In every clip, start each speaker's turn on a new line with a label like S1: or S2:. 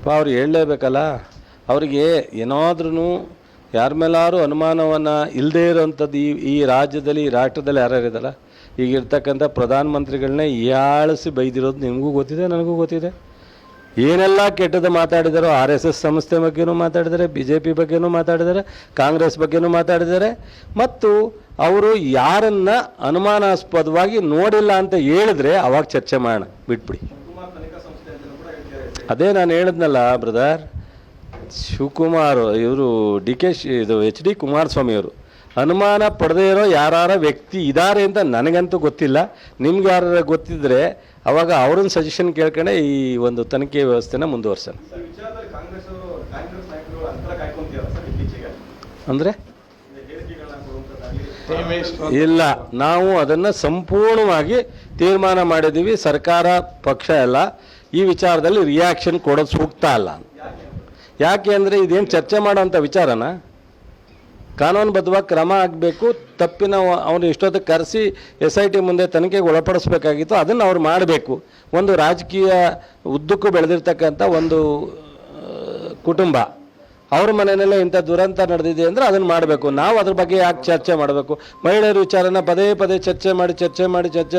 S1: ಪಾಪ ಅವ್ರು ಹೇಳಲೇಬೇಕಲ್ಲ. ಅವರಿಗೆ ಏನಾದ್ರೂ ಯಾರ ಮೇಲಾರು ಅನುಮಾನವನ್ನು ಇಲ್ಲದೇ ಇರೋವಂಥದ್ದು ಈ ರಾಜ್ಯದಲ್ಲಿ ಈ ರಾಷ್ಟ್ರದಲ್ಲಿ ಯಾರ್ಯಾರಿದಲ್ಲ ಈಗ ಇರ್ತಕ್ಕಂಥ ಪ್ರಧಾನಮಂತ್ರಿಗಳನ್ನೇ ಯಾಳಿಸಿ ಬೈದಿರೋದು ನಿಮಗೂ ಗೊತ್ತಿದೆ, ನನಗೂ ಗೊತ್ತಿದೆ. ಏನೆಲ್ಲ ಕೆಟ್ಟದ್ದು ಮಾತಾಡಿದಾರೋ RSS ಸಂಸ್ಥೆ ಬಗ್ಗೆನೂ ಮಾತಾಡಿದ್ದಾರೆ, BJP ಬಗ್ಗೆನೂ ಮಾತಾಡಿದ್ದಾರೆ, ಕಾಂಗ್ರೆಸ್ ಬಗ್ಗೆನೂ ಮಾತಾಡಿದ್ದಾರೆ. ಮತ್ತು ಅವರು ಯಾರನ್ನ ಅನುಮಾನಾಸ್ಪದವಾಗಿ ನೋಡಿಲ್ಲ ಅಂತ ಹೇಳಿದ್ರೆ ಅವಾಗ ಚರ್ಚೆ ಮಾಡೋಣ, ಬಿಟ್ಬಿಡಿ. ಅದೇ ನಾನು ಹೇಳಿದ್ನಲ್ಲ ಬ್ರದರ್, ಶಿವಕುಮಾರ್ ಇವರು ಇದು HD ಕುಮಾರಸ್ವಾಮಿ ಅವರು ಅನುಮಾನ ಪಡೆದೇ ಇರೋ ಯಾರ ವ್ಯಕ್ತಿ ಇದ್ದಾರೆ ಅಂತ ನನಗಂತೂ ಗೊತ್ತಿಲ್ಲ. ನಿಮ್ಗೆ ಯಾರು ಗೊತ್ತಿದ್ರೆ ಅವಾಗ ಅವ್ರನ್ನ ಸಜೆಷನ್ ಕೇಳ್ಕೊಂಡೆ ಈ ಒಂದು ತನಿಖೆ ವ್ಯವಸ್ಥೆನ ಮುಂದುವರ್ಸೋಣ. ಅಂದರೆ ಇಲ್ಲ, ನಾವು ಅದನ್ನು ಸಂಪೂರ್ಣವಾಗಿ ತೀರ್ಮಾನ ಮಾಡಿದ್ದೀವಿ. ಸರ್ಕಾರ ಪಕ್ಷ ಎಲ್ಲ ಈ ವಿಚಾರದಲ್ಲಿ ರಿಯಾಕ್ಷನ್ ಕೊಡೋದು ಸೂಕ್ತ ಅಲ್ಲ. ಯಾಕೆ ಅಂದರೆ ಇದೇನು ಚರ್ಚೆ ಮಾಡೋಂಥ ವಿಚಾರನ ಕಾನೂನುಬದ್ಧವಾಗಿ ಕ್ರಮ ಆಗಬೇಕು. ತಪ್ಪಿನ ಅವನು ಇಷ್ಟೊತ್ತಿಗೆ ಕರೆಸಿ SIT ಮುಂದೆ ತನಿಖೆಗೆ ಒಳಪಡಿಸ್ಬೇಕಾಗಿತ್ತು, ಅದನ್ನು ಅವ್ರು ಮಾಡಬೇಕು. ಒಂದು ರಾಜಕೀಯ ಉದ್ದಕ್ಕೂ ಬೆಳೆದಿರ್ತಕ್ಕಂಥ ಒಂದು ಕುಟುಂಬ ಅವ್ರ ಮನೆಯಲ್ಲೇ ಇಂಥ ದುರಂತ ನಡೆದಿದೆ ಅಂದರೆ ಅದನ್ನು ಮಾಡಬೇಕು. ನಾವು ಅದ್ರ ಬಗ್ಗೆ ಯಾಕೆ ಚರ್ಚೆ ಮಾಡಬೇಕು? ಮಹಿಳೆಯರ ವಿಚಾರನ ಪದೇ ಪದೇ ಚರ್ಚೆ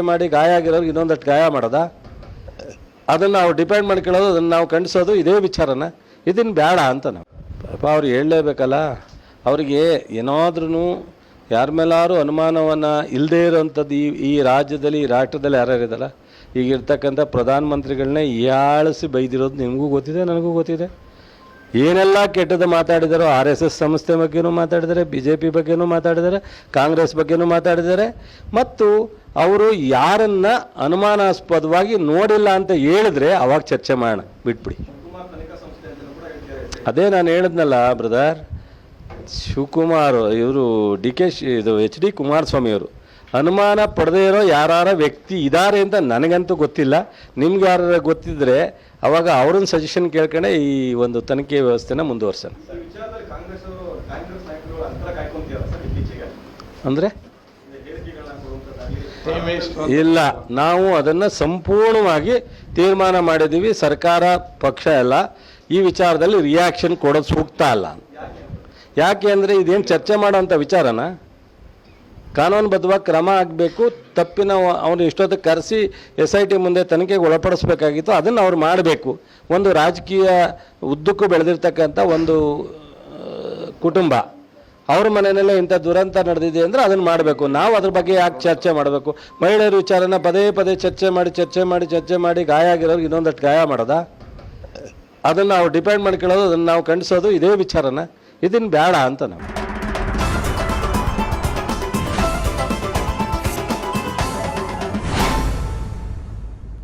S1: ಮಾಡಿ ಗಾಯ ಆಗಿರೋರು ಇನ್ನೊಂದಷ್ಟು ಗಾಯ ಮಾಡೋದಾ? ಅದನ್ನು ನಾವು ಡಿಪೆಂಡ್ ಮಾಡ್ಕೊಳ್ಳೋದು, ಅದನ್ನು ನಾವು ಖಂಡಿಸೋದು ಇದೇ ವಿಚಾರನ. ಇದನ್ನು ಬೇಡ ಅಂತ ನಾವು ಪಾಪ ಅವ್ರು ಹೇಳಲೇಬೇಕಲ್ಲ. ಅವರಿಗೆ ಏನಾದ್ರೂ ಯಾರ ಮೇಲಾರು ಅನುಮಾನವನ್ನು ಇಲ್ಲದೇ ಇರೋವಂಥದ್ದು ಈ ರಾಜ್ಯದಲ್ಲಿ ಈ ರಾಷ್ಟ್ರದಲ್ಲಿ ಯಾರ್ಯಾರಿದಲ್ಲ ಈಗ ಇರ್ತಕ್ಕಂಥ ಪ್ರಧಾನಮಂತ್ರಿಗಳನ್ನೇ ಯಾಳಿಸಿ ಬೈದಿರೋದು ನಿಮಗೂ ಗೊತ್ತಿದೆ, ನನಗೂ ಗೊತ್ತಿದೆ. ಏನೆಲ್ಲ ಕೆಟ್ಟದ್ದು ಮಾತಾಡಿದಾರೋ RSS ಸಂಸ್ಥೆ ಬಗ್ಗೆನೂ ಮಾತಾಡಿದ್ದಾರೆ, BJP ಬಗ್ಗೆನೂ ಮಾತಾಡಿದ್ದಾರೆ, ಕಾಂಗ್ರೆಸ್ ಬಗ್ಗೆನೂ ಮಾತಾಡಿದ್ದಾರೆ. ಮತ್ತು ಅವರು ಯಾರನ್ನ ಅನುಮಾನಾಸ್ಪದವಾಗಿ ನೋಡಿಲ್ಲ ಅಂತ ಹೇಳಿದ್ರೆ ಅವಾಗ ಚರ್ಚೆ ಮಾಡೋಣ, ಬಿಟ್ಬಿಡಿ. ಅದೇ ನಾನು ಹೇಳಿದ್ನಲ್ಲ ಬ್ರದರ್, ಶಿವಕುಮಾರ್ ಇವರು ಇದು HD ಕುಮಾರಸ್ವಾಮಿ ಅವರು ಅನುಮಾನ ಪಡೆದೇ ಇರೋ ಯಾರ ವ್ಯಕ್ತಿ ಇದ್ದಾರೆ ಅಂತ ನನಗಂತೂ ಗೊತ್ತಿಲ್ಲ. ನಿಮ್ಗೆ ಯಾರು ಗೊತ್ತಿದ್ರೆ ಅವಾಗ ಅವ್ರನ್ನ ಸಜೆಷನ್ ಕೇಳ್ಕೊಂಡೆ ಈ ಒಂದು ತನಿಖೆ ವ್ಯವಸ್ಥೆನ ಮುಂದುವರ್ಸೋಣ. ಅಂದರೆ ಇಲ್ಲ, ನಾವು ಅದನ್ನು ಸಂಪೂರ್ಣವಾಗಿ ತೀರ್ಮಾನ ಮಾಡಿದ್ದೀವಿ. ಸರ್ಕಾರ ಪಕ್ಷ ಎಲ್ಲ ಈ ವಿಚಾರದಲ್ಲಿ ರಿಯಾಕ್ಷನ್ ಕೊಡೋದು ಸೂಕ್ತ ಅಲ್ಲ. ಯಾಕೆ ಅಂದರೆ ಇದೇನು ಚರ್ಚೆ ಮಾಡೋಂಥ ವಿಚಾರನ ಕಾನೂನುಬದ್ಧವಾಗಿ ಕ್ರಮ ಆಗಬೇಕು. ತಪ್ಪಿನ ಅವನು ಇಷ್ಟೊತ್ತಿಗೆ ಕರೆಸಿ SIT ಮುಂದೆ ತನಿಖೆಗೆ ಒಳಪಡಿಸ್ಬೇಕಾಗಿತ್ತು, ಅದನ್ನು ಅವ್ರು ಮಾಡಬೇಕು. ಒಂದು ರಾಜಕೀಯ ಉದ್ದಕ್ಕೂ ಬೆಳೆದಿರ್ತಕ್ಕಂಥ ಒಂದು ಕುಟುಂಬ ಅವ್ರ ಮನೆಯಲ್ಲೇ ಇಂಥ ದುರಂತ ನಡೆದಿದೆ ಅಂದರೆ ಅದನ್ನು ಮಾಡಬೇಕು. ನಾವು ಅದ್ರ ಬಗ್ಗೆ ಯಾಕೆ ಚರ್ಚೆ ಮಾಡಬೇಕು? ಮಹಿಳೆಯರ ವಿಚಾರನ ಪದೇ ಪದೇ ಚರ್ಚೆ ಮಾಡಿ ಗಾಯ ಆಗಿರೋರು ಇನ್ನೊಂದಷ್ಟು ಗಾಯ ಮಾಡೋದಾ? ಅದನ್ನು ನಾವು ಡಿಪೆಂಡ್ ಮಾಡ್ಕೊಳ್ಳೋದು, ಅದನ್ನು ನಾವು ಖಂಡಿಸೋದು ಇದೇ ವಿಚಾರನ. ಇದನ್ನು ಬೇಡ ಅಂತ ನಾವು